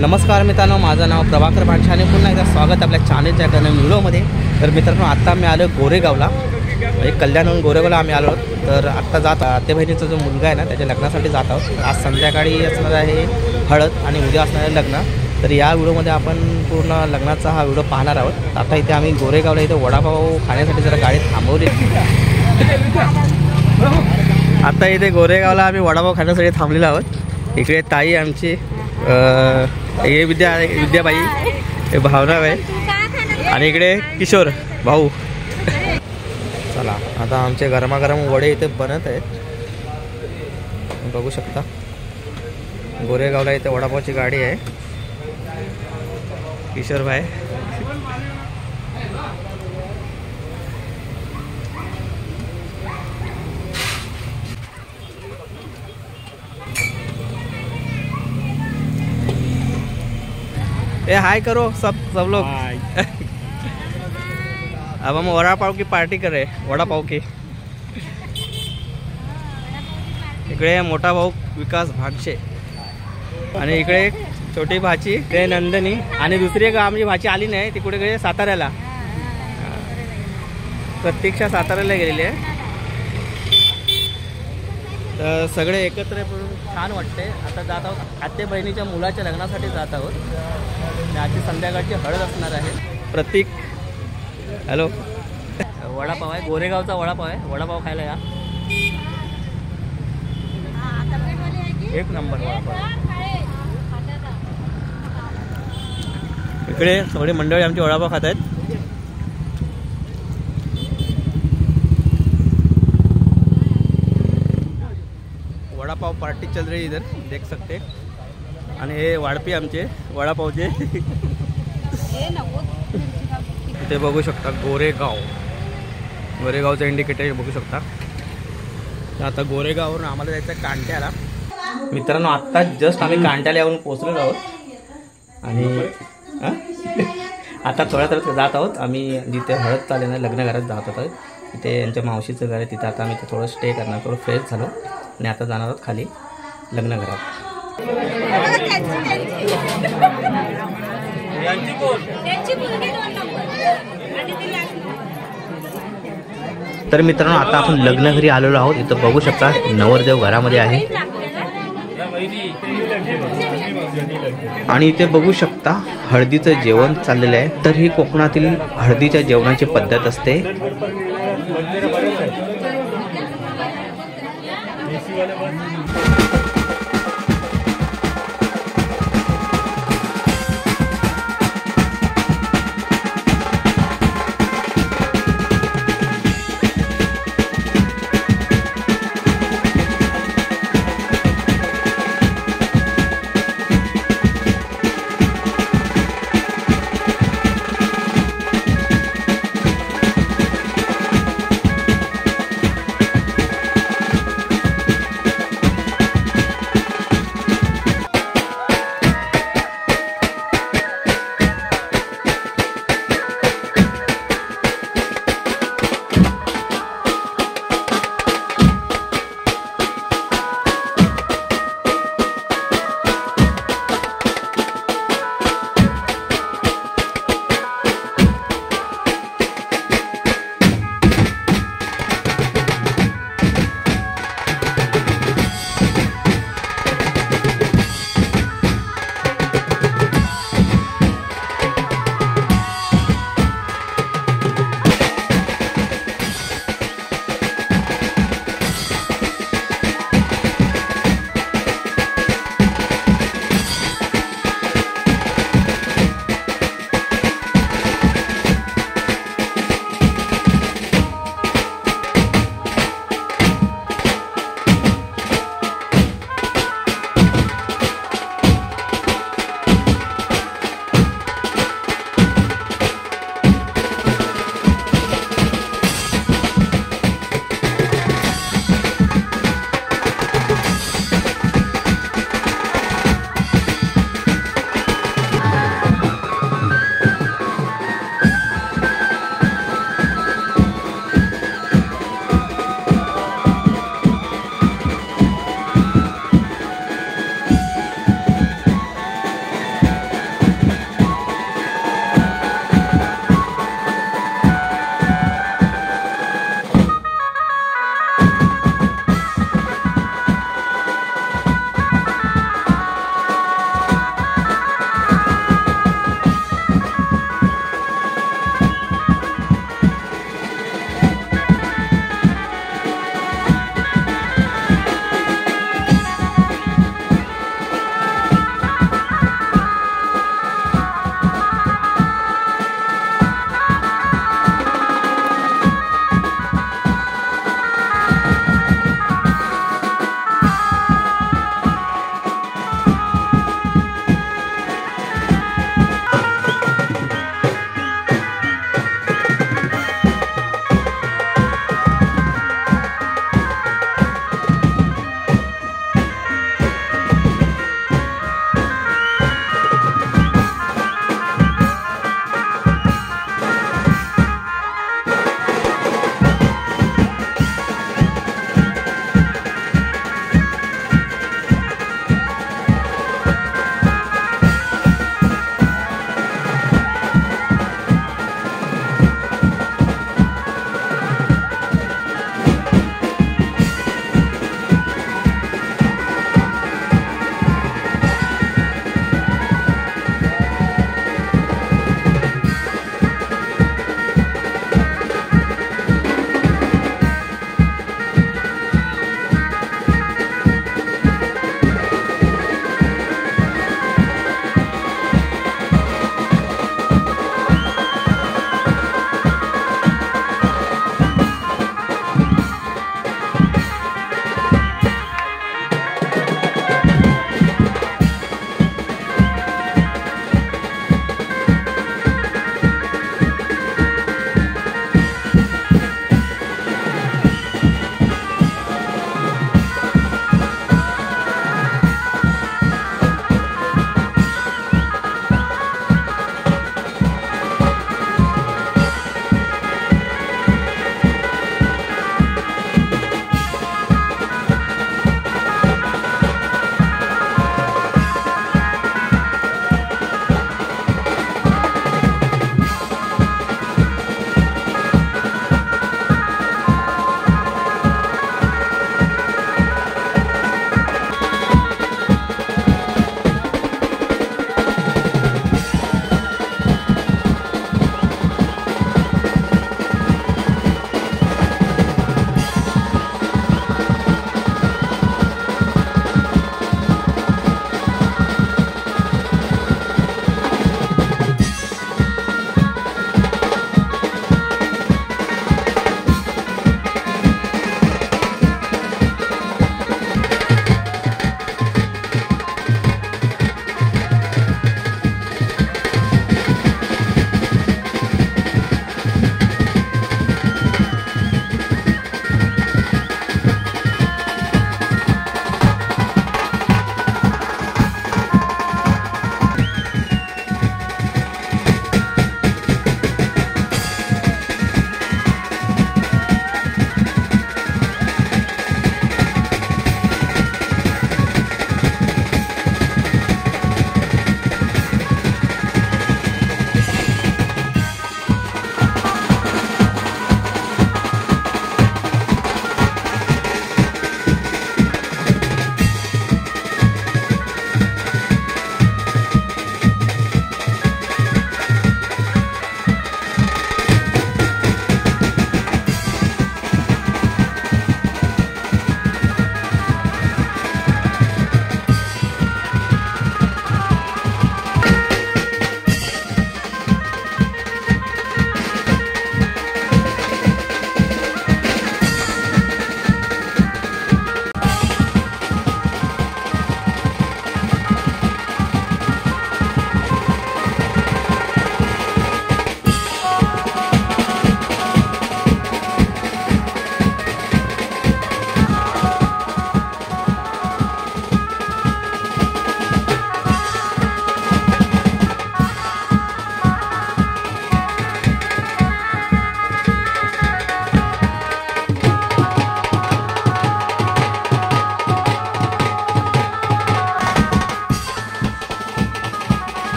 नमस्कार मित्रांनो, माझं नाव प्रभाकर भाटशे आणि पुन्हा एकदा स्वागत आपल्या चॅनलच्या एका नवीन व्हिडिओमध्ये। तर मित्रांनो, आता मी आलो गोरेगावला, एक कल्याणहून गोरेगावला आम्ही आलो। तर आत्ता जात आते बहिणीचा जो मुलगा आहे ना, त्याच्या लग्नासाठी जात आहोत। आज संध्याकाळी असणार आहे हळद आणि उद्या असणार आहे लग्न। तर या व्हिडिओमध्ये आपण पूर्ण लग्नाचा हा व्हिडिओ पाहणार आहोत। आता इथे आम्ही गोरेगावला इथे वडापाव खाण्यासाठी जरा गाडी थांबवली। आता इथे गोरेगावला आम्ही वडापाव खाण्यासाठी थांबलेलो आहोत। इकडे ताई आमची हे विद्याबाई, हे भावना आहे आणि इकडे किशोर भाऊ। चला, आता आमचे गरमागरम वडे इथे बनत आहेत, बघू शकता। गोरेगावला इथे वडापावची गाडी आहे। किशोर भाई ए हाय करो सब लोग। अब हम वड़ा पाव की पार्टी कर रहे हैं, वड़ा पाव की। इकडे मोठा भाऊ विकास भाटशे आणि इकडे छोटी भाची ते नंदनी आणि दुसरी एक आमची भाची आली नाही, ती कुठे गेली साताऱ्याला। प्रतीक्षा साताऱ्याला गेलेली आहे। तर सगळे एकत्र छान वाटते। आता जात आहोत आते बहिणीच्या मुलाच्या लग्नासाठी जात आहोत। आजची संध्याकाळची हळद असणार आहे। प्रतीक हॅलो, वडापाव आहे, गोरेगावचा वडापाव आहे, वडापाव खायला या। एक नंबर वडापाव। इकडे सगळी मंडळी आमची वडापाव खात आहेत। वडापाव पार्टी चल रही इधर, देख सकते। आणि हे वाढपी आमचे वडापावचे इथे बघू शकता। गोरेगावचं इंडिकेटर बघू शकता। आता गोरेगाववरून आम्हाला जायचं कांट्याला। मित्रांनो, आत्ता जस्ट आम्ही कांट्याला येऊन पोहोचलेलो आहोत आणि आता थोड्या तर जात आहोत आम्ही जिथे हळद चालेल ना, लग्न घरात जात आहोत। तिथे यांच्या मावशीचं घर आहे, तिथं आता आम्ही थोडं स्टे करणार, थोडं फ्रेश झालो आणि आता जाणार आहोत खाली लग्न घरात। तर मित्रांनो, आता आपण लग्न घरी आलेलो आहोत। इथं बघू शकता नवरदेव घरामध्ये आहे आणि इथे बघू शकता हळदीचं जेवण चाललेलं आहे। तर ही कोकणातील हळदीच्या जेवणाची पद्धत असते।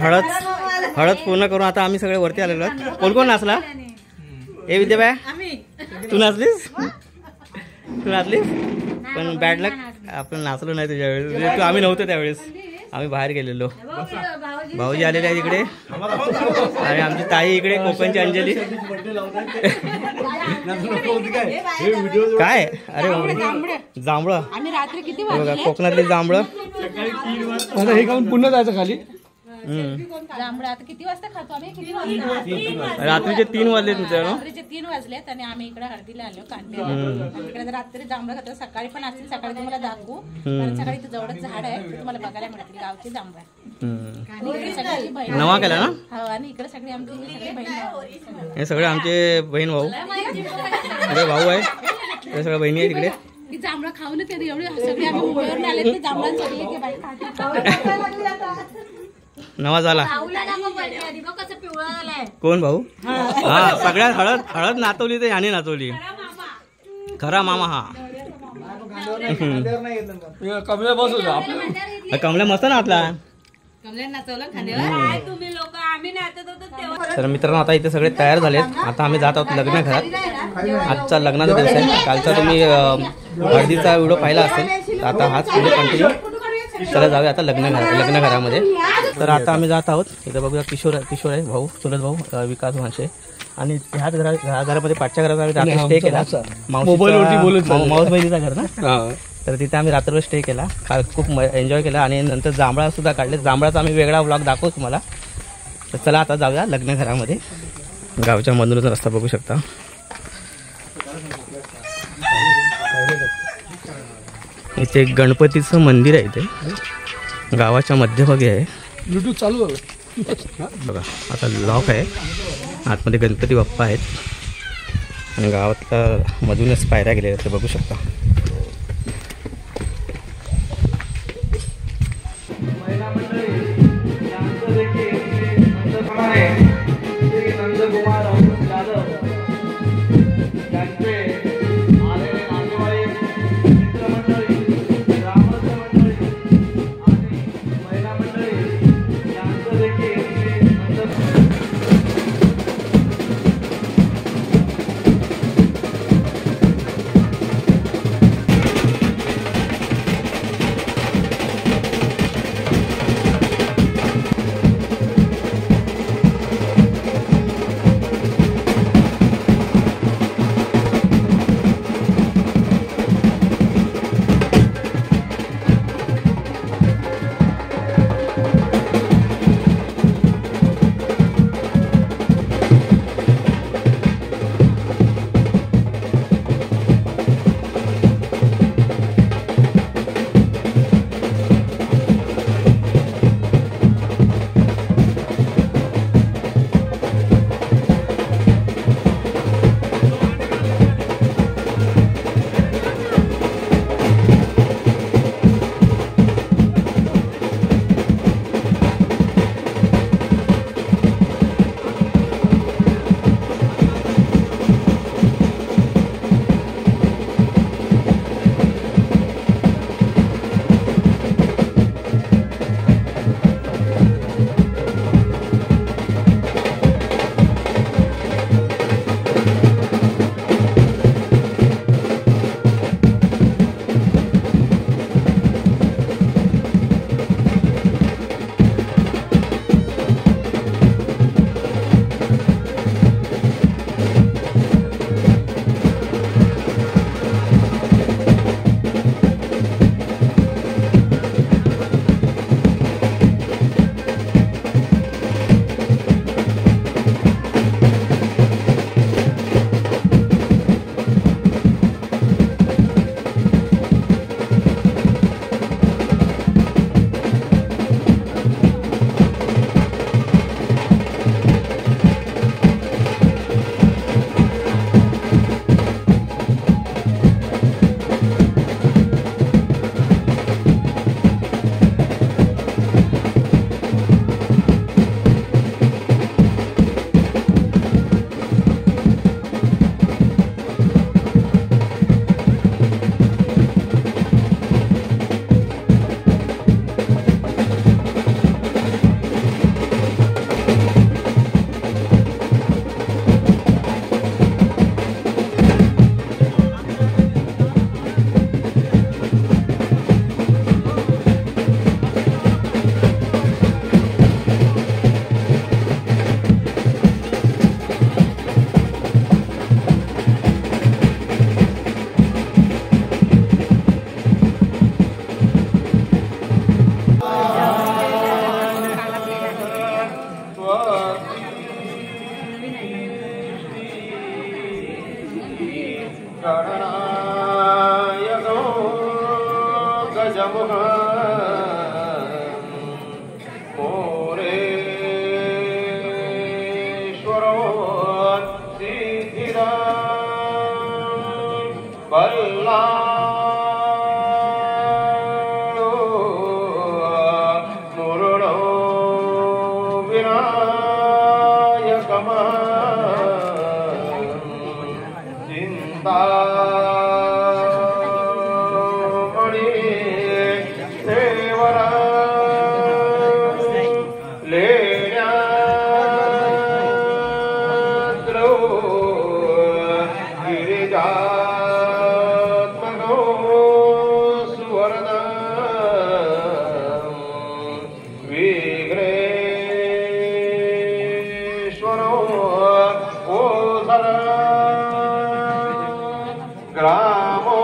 हळद पूर्ण करून आता आम्ही सगळे वरती आलेलो आहोत. कोण कोण नाचला? ए विद्याबाई तू नाचलीस? तू नाचलीस? पण बॅड लक आपण नाचलो नाही तुझ्या वेळेस. आम्ही नव्हतो त्यावेळेस, आम्ही बाहेर गेलेलो. भाऊजी आलेले आहे इकडे आणि आमची ताई इकडे, कोकणची अंजली. काय? अरे जांभळं बघा, कोकणातली जांभळं. हे खाऊन पुन्हा जायचं खाली. किती वाजता खातो आम्ही? किती वाजता? रात्रीचे 3 वाजले तुझ्या ना? रात्रीचे 3 वाजलेत आणि आम्ही इकडे हळदीला आलो कांदे. इकडे रात्री जांभळं खातो. सकाळी पण असतील, सकाळी तुम्हाला दाखवू. कारण सकाळी इथे जवळच झाड आहे, तुम्हाला बघायला मिळतील गावची जांभळं. नवा केला ना? हो, आणि इकडे सगळी आमची सगळे बहीण हे सगळे आमचे बहीण भाऊ, सगळे भाऊ आहे, हे सगळ्या बहिणी आहेत इकडे. जांभळं खाऊन ते एवढी सगळी आम्ही मुंबईवरून आले ते नवा झाला कोण भाऊ? हा, सगळ्यात हळद नाचवली तर याने नाचवली. खरा मामा हा. कमल्या बस होता कमल्या मस्त नाचला. तर मित्रांनो, आता इथे सगळे तयार झालेत. आता आम्ही जात आहोत लग्न घरात. आजचा लग्नाचा दिवस आहे. कालचा तुम्ही हळदीचा व्हिडिओ पाहिला असेल, तर आता हाच व्हिडिओ कंटिन्यू. चला जाऊया आता लग्न घरामध्ये. तर आता आम्ही जात आहोत. इथं बघूया किशोर आहे भाऊ, चुलत भाऊ विकास भाषे. आणि ह्याच घरामध्ये पाठच्या घरात आम्ही रात्री स्टे केला. माऊस बहिणीचा घर ना, तर तिथे आम्ही रात्रभर स्टे केला. खूप एन्जॉय केला आणि नंतर जांभळा सुद्धा काढले. जांभळाचा आम्ही वेगळा ब्लॉग दाखवू तुम्हाला. तर चला आता जाऊया लग्न घरामध्ये. गावच्या मधूनच रस्ता बघू शकता. इथे एक गणपतीचं मंदिर आहे. इथे गावाच्या मध्यभागी आहे. ब्लूटूथ चालू बघा, आता लॉक आहे. आतमध्ये गणपती बाप्पा आहेत आणि गावातल्या मधूनच पायऱ्या गेलेल्या ते बघू शकता. गणनायको गजमुख मोरेश्वरो सिद्धिदा बल्लाळो मुरुडो विनायकमा चिंतामणी देवरा लेण्याद्रो गिरिजात्मको सुवर्ण विघ्नेश्वरो ओधर ग्रामो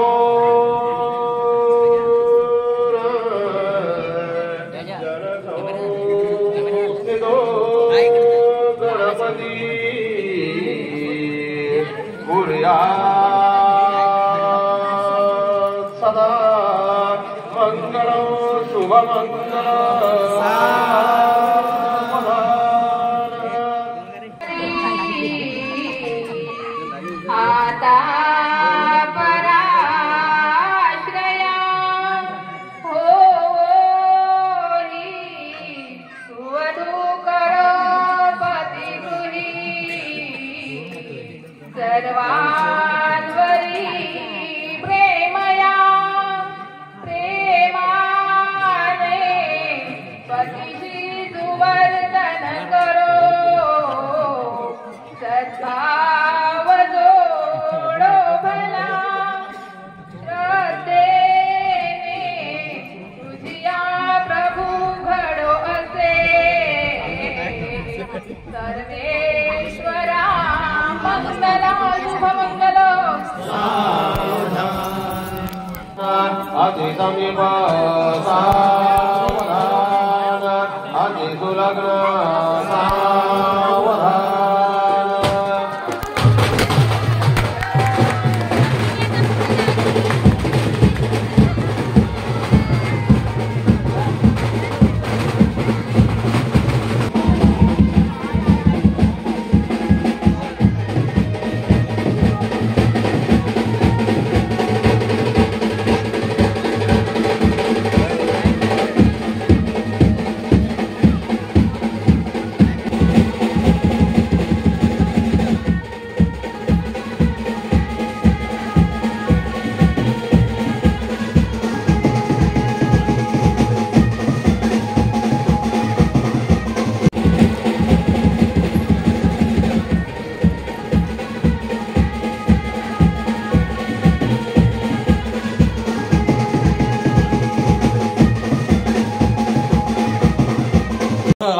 जनसंस्थितो गणपति कुर्यात् सदा मंगलं आता पराश्रया होरी सुवधू करो पतिगृही सर्वांवरी प्रेमया प्रेमाने पतिशी सुवर्तन करो सद्भाव जोडो भला श्रद्धेने तुझिया प्रभू घडो असे सर्वेश्वरा मंगला शुभ मंगल अति समीप सावधान अति सुलग्न सावधान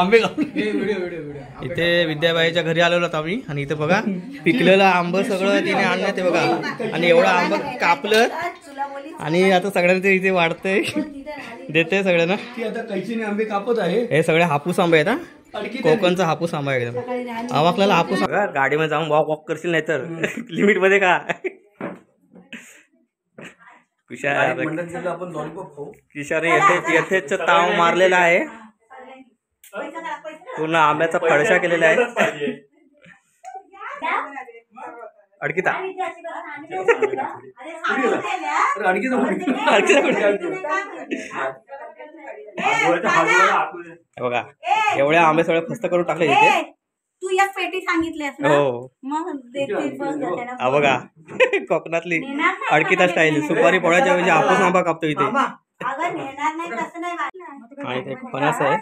आंबे इथे विद्याबाईच्या घरी आलेलो आहोत आम्ही आणि इथे बघा पिकलेलं आंब सगळं तिने आणलं ते बघा आणि एवढं आंब कापलं आणि आता सगळ्यांना ते इथे वाढतंय देते सगळ्यांना. ती आता कैचीने आंबे कापत आहे. हे सगळे हापूस आंबे आहेत हा कोकणचा हापूस आंबा आहे एकदम आवाकला हापूस. गाडीमध्ये जाऊन वॉक करशील नाही तर लिमिट मध्ये का किशाने यथेच ताव मारलेला आहे पूर्ण आंब्याचा फडशा केलेला आहे. अडकिता बघा एवढ्या आंबे सगळे फस्त करून टाकले इथे. तू एक पेटी सांगितलीस ना मग बघा कोकणातली अडकिता स्टाईल सुपारी पोळ्याच्या ऐवजी हापूस आंबा कापतो इथे. आणि ते फणस आहे.